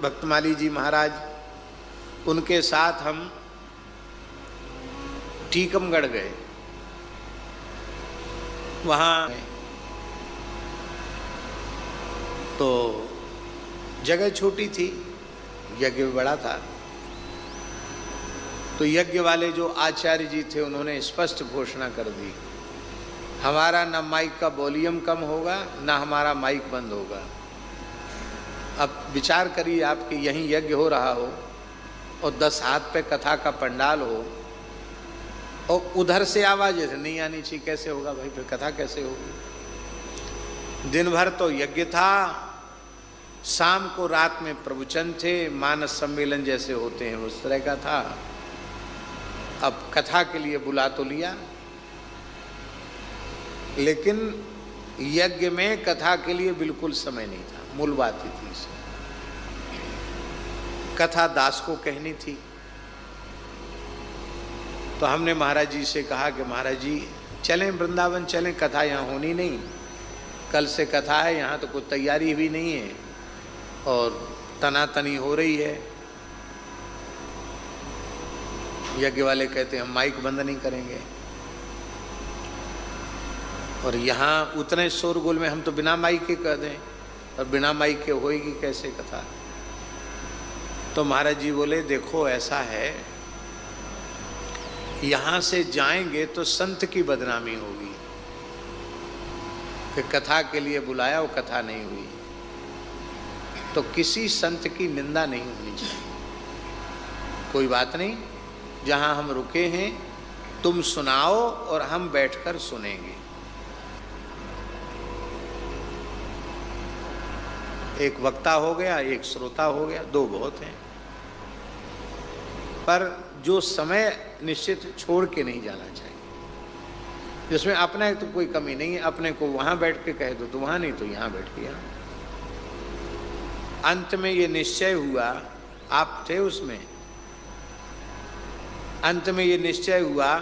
भक्तमाली जी महाराज, उनके साथ हम टीकमगढ़ गए। वहाँ तो जगह छोटी थी, यज्ञ बड़ा था। तो यज्ञ वाले जो आचार्य जी थे उन्होंने स्पष्ट घोषणा कर दी, हमारा न माइक का वॉल्यूम कम होगा न हमारा माइक बंद होगा। अब विचार करिए, आपके यहीं यज्ञ हो रहा हो और 10 हाथ पे कथा का पंडाल हो और उधर से आवाज नहीं आनी चाहिए, कैसे होगा भाई? फिर कथा कैसे होगी? दिन भर तो यज्ञ था, शाम को रात में प्रवचन थे, मानस सम्मेलन जैसे होते हैं उस तरह का था। अब कथा के लिए बुला तो लिया, लेकिन यज्ञ में कथा के लिए बिल्कुल समय नहीं था। मूल बात ही थी, कथा दास को कहनी थी। तो हमने महाराज जी से कहा कि महाराज जी चलें वृंदावन चलें, कथा यहाँ होनी नहीं, कल से कथा है, यहाँ तो कोई तैयारी भी नहीं है और तनातनी हो रही है। यज्ञ वाले कहते हैं हम माइक बंद नहीं करेंगे, और यहाँ उतने शोरगुल में हम तो बिना माइक के कह दें, और बिना माइक के होएगी कैसे कथा? तो महाराज जी बोले देखो ऐसा है, यहाँ से जाएंगे तो संत की बदनामी होगी कि कथा के लिए बुलाया वो कथा नहीं हुई। तो किसी संत की निंदा नहीं होनी चाहिए। कोई बात नहीं, जहाँ हम रुके हैं तुम सुनाओ और हम बैठकर सुनेंगे। एक वक्ता हो गया, एक श्रोता हो गया, 2 बहुत हैं। पर जो समय निश्चित छोड़ के नहीं जाना चाहिए, जिसमें अपने तो कोई कमी नहीं है, अपने को वहां बैठ के कह दो तो वहां, नहीं तो यहां बैठ के यहाँ। अंत में ये निश्चय हुआ, आप थे उसमें, अंत में ये निश्चय हुआ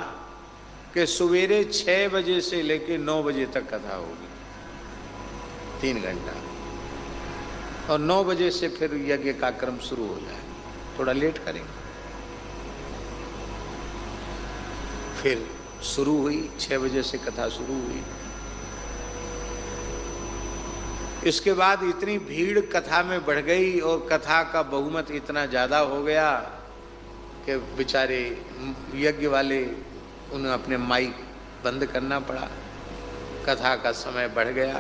कि सवेरे 6 बजे से लेकर 9 बजे तक कथा होगी, 3 घंटा, और 9 बजे से फिर यज्ञ का क्रम शुरू हो जाए। थोड़ा लेट करेंगे। फिर शुरू हुई, 6 बजे से कथा शुरू हुई। इसके बाद इतनी भीड़ कथा में बढ़ गई और कथा का बहुमत इतना ज़्यादा हो गया कि बेचारे यज्ञ वाले, उन्हें अपने माइक बंद करना पड़ा। कथा का समय बढ़ गया,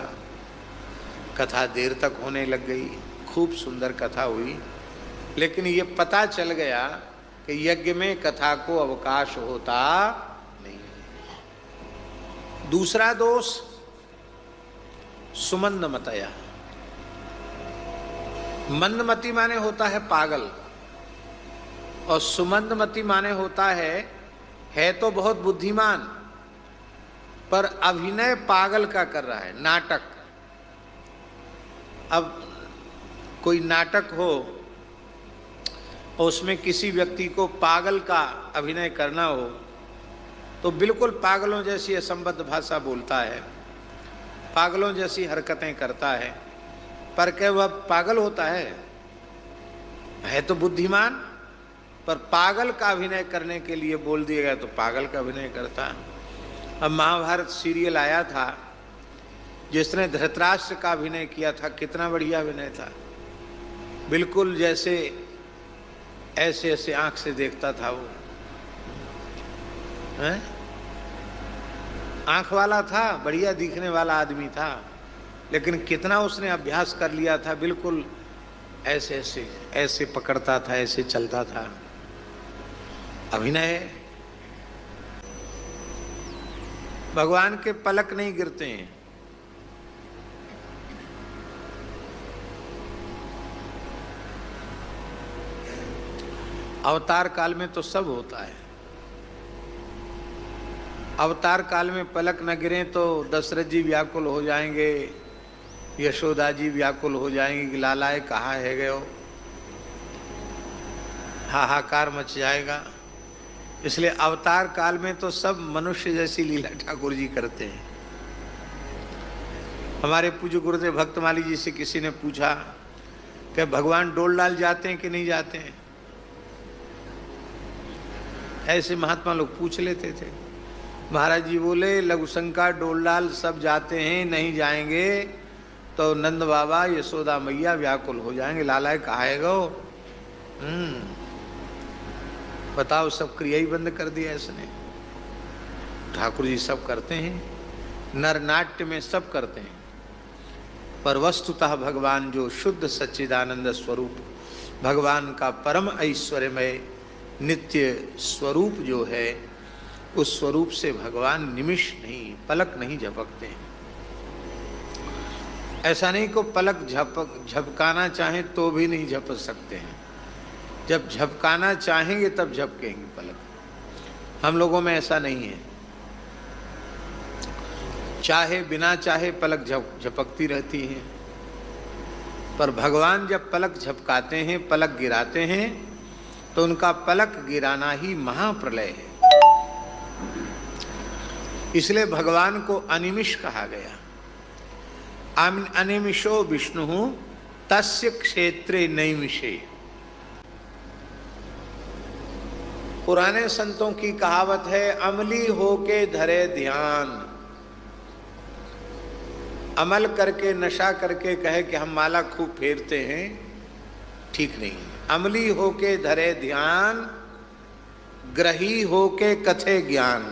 कथा देर तक होने लग गई। खूब सुंदर कथा हुई, लेकिन ये पता चल गया कि यज्ञ में कथा को अवकाश होता नहीं। दूसरा दोष सुमंदमतया। मंदमती माने होता है पागल, और सुमंदमती माने होता है तो बहुत बुद्धिमान, पर अभिनय पागल का कर रहा है, नाटक। अब कोई नाटक हो और उसमें किसी व्यक्ति को पागल का अभिनय करना हो तो बिल्कुल पागलों जैसी असंबद्ध भाषा बोलता है, पागलों जैसी हरकतें करता है, पर क्या वह पागल होता है तो बुद्धिमान, पर पागल का अभिनय करने के लिए बोल दिया गया तो पागल का अभिनय करता। अब महाभारत सीरियल आया था, जिसने धृतराष्ट्र का अभिनय किया था, कितना बढ़िया अभिनय था। बिल्कुल जैसे ऐसे ऐसे आंख से देखता था वो, हैं? आंख वाला था, बढ़िया दिखने वाला आदमी था, लेकिन कितना उसने अभ्यास कर लिया था। बिल्कुल ऐसे ऐसे ऐसे पकड़ता था, ऐसे चलता था। अभिनय। भगवान के पलक नहीं गिरते हैं। अवतार काल में तो सब होता है। अवतार काल में पलक न गिरे तो दशरथ जी व्याकुल हो जाएंगे, यशोदा जी व्याकुल हो जाएंगे कि लालाए कहाँ है गए हो, हाहाकार मच जाएगा। इसलिए अवतार काल में तो सब मनुष्य जैसी लीला ठाकुर जी करते हैं। हमारे पूज्य गुरुदेव भक्तमाली जी से किसी ने पूछा क्या भगवान डोलडाल जाते हैं कि नहीं जाते हैं? ऐसे महात्मा लोग पूछ लेते थे। महाराज जी बोले लघुशंका डोलडाल सब जाते हैं, नहीं जाएंगे तो नंद बाबा यशोदा मैया व्याकुल हो जाएंगे, लाला कहाएगा वो। बताओ, सब क्रिया ही बंद कर दिया इसने। ठाकुर जी सब करते हैं, नरनाट्य में सब करते हैं, पर वस्तुतः भगवान जो शुद्ध सच्चिदानंद स्वरूप, भगवान का परम ऐश्वर्यमय नित्य स्वरूप जो है, उस स्वरूप से भगवान निमिष नहीं, पलक नहीं झपकते हैं। ऐसा नहीं को पलक झपकाना चाहें तो भी नहीं झपक सकते हैं। जब झपकाना चाहेंगे तब झपकेंगे पलक। हम लोगों में ऐसा नहीं है, चाहे बिना चाहे पलक झपकती रहती है। पर भगवान जब पलक झपकाते हैं, पलक गिराते हैं, तो उनका पलक गिराना ही महाप्रलय है। इसलिए भगवान को अनिमिष कहा गया। अनिमिषो विष्णु तस्य क्षेत्रे नैमिषे। पुराने संतों की कहावत है, अमली होके धरे ध्यान। अमल करके नशा करके कहे कि हम माला खूब फेरते हैं, ठीक नहीं है। अमली होके धरे ध्यान, ग्रही होके कथे ज्ञान।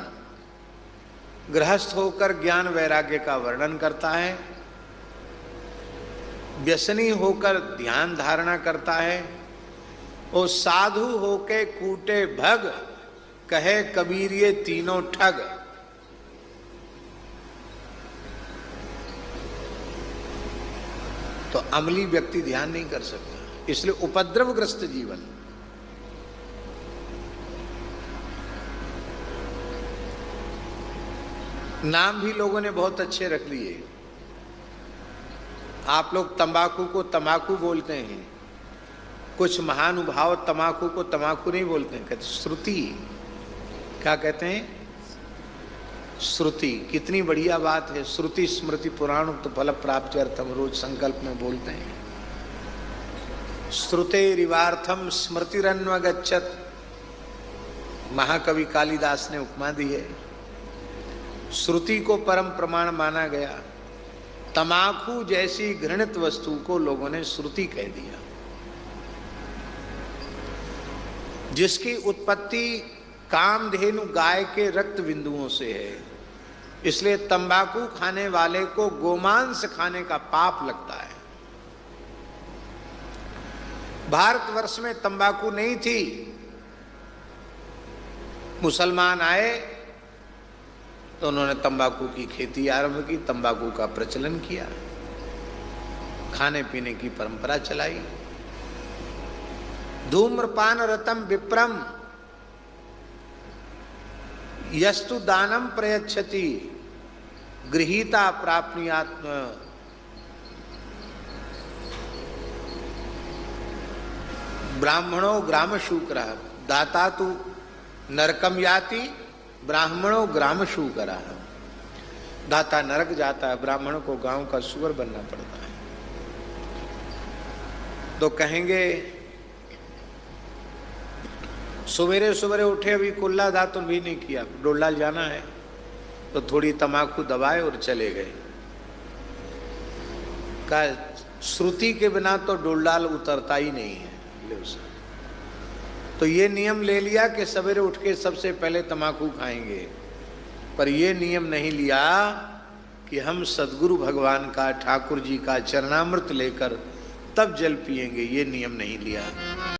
गृहस्थ होकर ज्ञान वैराग्य का वर्णन करता है, व्यसनी होकर ध्यान धारणा करता है, और साधु होके कूटे भग, कहे कबीर ये तीनों ठग। तो अमली व्यक्ति ध्यान नहीं कर सकता, इसलिए उपद्रवग्रस्त जीवन। नाम भी लोगों ने बहुत अच्छे रख लिए। आप लोग तंबाकू को तंबाकू बोलते हैं, कुछ महानुभाव तंबाकू को तंबाकू नहीं बोलते हैं, कहते श्रुति। क्या कहते हैं? श्रुति। कितनी बढ़िया बात है। श्रुति स्मृति पुराण तो फल प्राप्ति अर्थम रोज संकल्प में बोलते हैं। श्रुतेरिवार्थम स्मृतिरन्वगच्छत, महाकवि कालिदास ने उपमा दी है। श्रुति को परम प्रमाण माना गया। तमाकू जैसी घृणित वस्तु को लोगों ने श्रुति कह दिया, जिसकी उत्पत्ति कामधेनु गाय के रक्त बिंदुओं से है। इसलिए तंबाकू खाने वाले को गोमांस खाने का पाप लगता है। भारतवर्ष में तंबाकू नहीं थी, मुसलमान आए तो उन्होंने तंबाकू की खेती आरंभ की, तंबाकू का प्रचलन किया, खाने पीने की परंपरा चलाई। धूम्रपान रतम विप्रम यस्तु दानम प्रयच्छति गृहीता प्राप्नुयात्म। ब्राह्मणो ग्राम शूकरा दाता तु नरकम याति, ब्राह्मणों ग्राम शूकरा। दाता नरक जाता है, ब्राह्मणों को गांव का सुअर बनना पड़ता है। तो कहेंगे सवेरे सवेरे उठे, अभी कुल्ला दातुन भी नहीं किया, डोलडाल जाना है, तो थोड़ी तमाकू दबाए और चले गए। का श्रुति के बिना तो डोलडाल उतरता ही नहीं है। तो ये नियम ले लिया कि सवेरे उठ के सबसे पहले तमाकू खाएंगे, पर ये नियम नहीं लिया कि हम सद्गुरु भगवान का, ठाकुर जी का चरणामृत लेकर तब जल पिएंगे। ये नियम नहीं लिया।